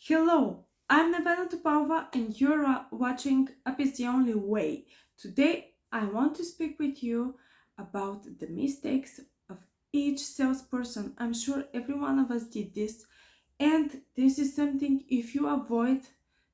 Hello, I'm Nevena Tupava and you're watching Up is the Only Way. Today I want to speak with you about the mistakes of each salesperson. I'm sure every one of us did this, and this is something if you avoid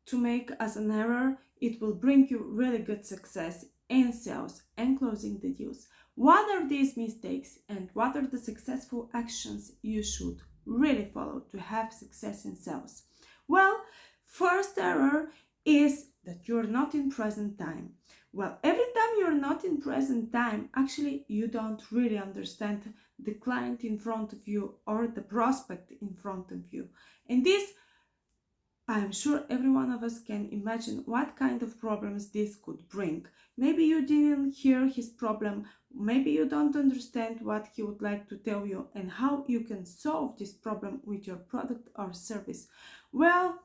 to make as an error, it will bring you really good success in sales and closing the deals. What are these mistakes and what are the successful actions you should really follow to have success in sales? Well, first error is that you're not in present time. Well, every time you're not in present time, actually, you don't really understand the client in front of you or the prospect in front of you. And this, I'm sure every one of us can imagine what kind of problems this could bring. Maybe you didn't hear his problem, maybe you don't understand what he would like to tell you and how you can solve this problem with your product or service. Well,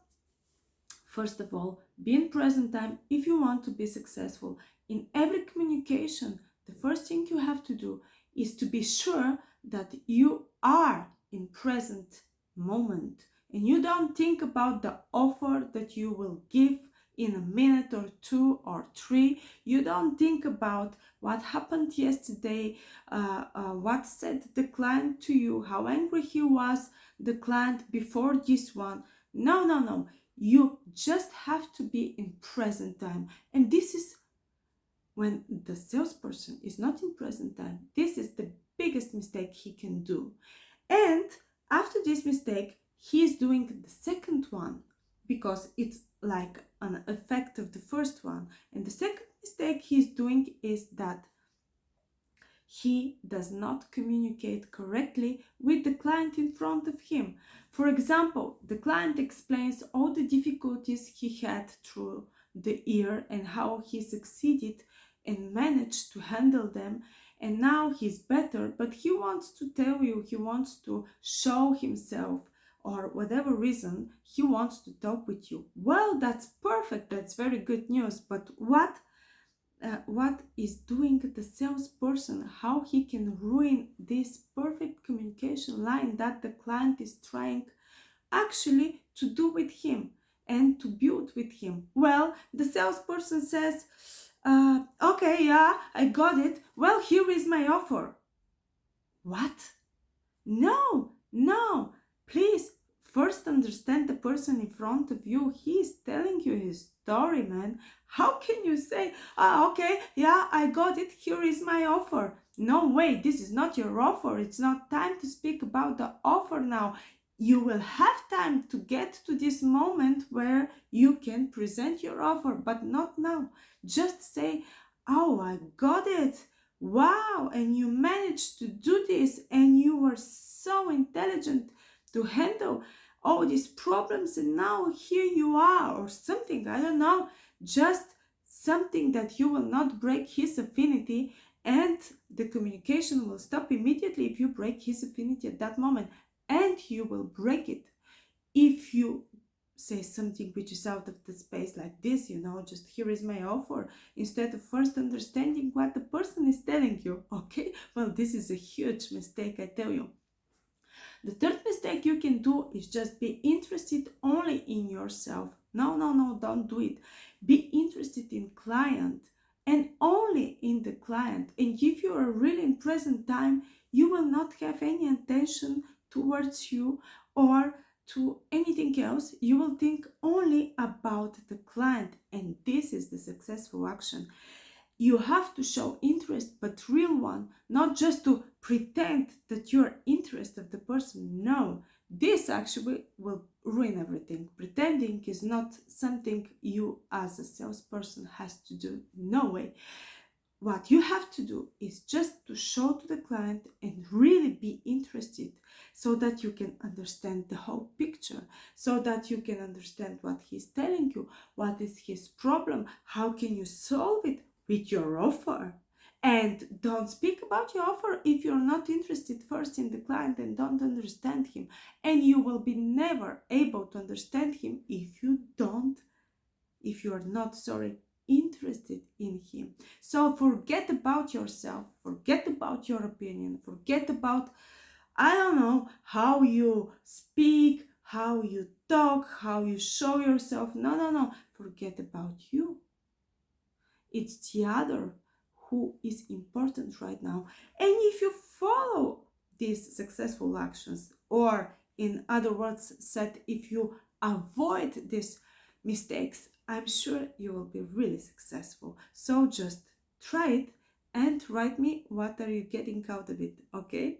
first of all, be in present time if you want to be successful. In every communication, the first thing you have to do is to be sure that you are in present moment and you don't think about the offer that you will give in a minute or two or three. You don't think about what happened yesterday, what said the client to you, how angry he was, the client before this one. No, no, no. You just have to be in present time. And this is when the salesperson is not in present time. This is the biggest mistake he can do. And after this mistake, he is doing the second one because it's like an effect of the first one. And the second mistake he's doing is that he does not communicate correctly with the client in front of him. For example, the client explains all the difficulties he had through the year and how he succeeded and managed to handle them, and now he's better, but he wants to tell you, he wants to show himself, or whatever reason he wants to talk with you. Well, that's perfect, that's very good news, but what is doing the salesperson, how he can ruin this perfect communication line that the client is trying actually to do with him and to build with him. Well, the salesperson says, okay, yeah, I got it. Well, here is my offer. What? No, no, please first understand the person in front of you. He is telling you his story, man. How can you say, okay, yeah, I got it, here is my offer? No way, this is not your offer. It's not time to speak about the offer now. You will have time to get to this moment where you can present your offer, but not now. Just say, oh, I got it. Wow, and you managed to do this, and you were so intelligent to handle all these problems, and now here you are, or something, I don't know, just something that you will not break his affinity, and the communication will stop immediately if you break his affinity at that moment, and you will break it if you say something which is out of the space like this, just here is my offer, instead of first understanding what the person is telling you. Okay, well, this is a huge mistake, I tell you. The third mistake you can do is just be interested only in yourself. No, no, no, don't do it. Be interested in client and only in the client. And if you are really in present time, you will not have any intention towards you or to anything else. You will think only about the client, and this is the successful action. You have to show interest, but real one, not just to pretend that you're interested of the person. No, this actually will ruin everything. Pretending is not something you as a salesperson has to do. No way. What you have to do is just to show to the client and really be interested, so that you can understand the whole picture, so that you can understand what he's telling you, what is his problem, how can you solve it with your offer. And don't speak about your offer if you're not interested first in the client and don't understand him. And you will be never able to understand him if you are not, interested in him. So forget about yourself, forget about your opinion, forget about, I don't know, how you speak, how you talk, how you show yourself. No, no, no. Forget about you. It's the other who is important right now. And if you follow these successful actions, or in other words said, if you avoid these mistakes, I'm sure you will be really successful. So just try it and write me what are you getting out of it, okay?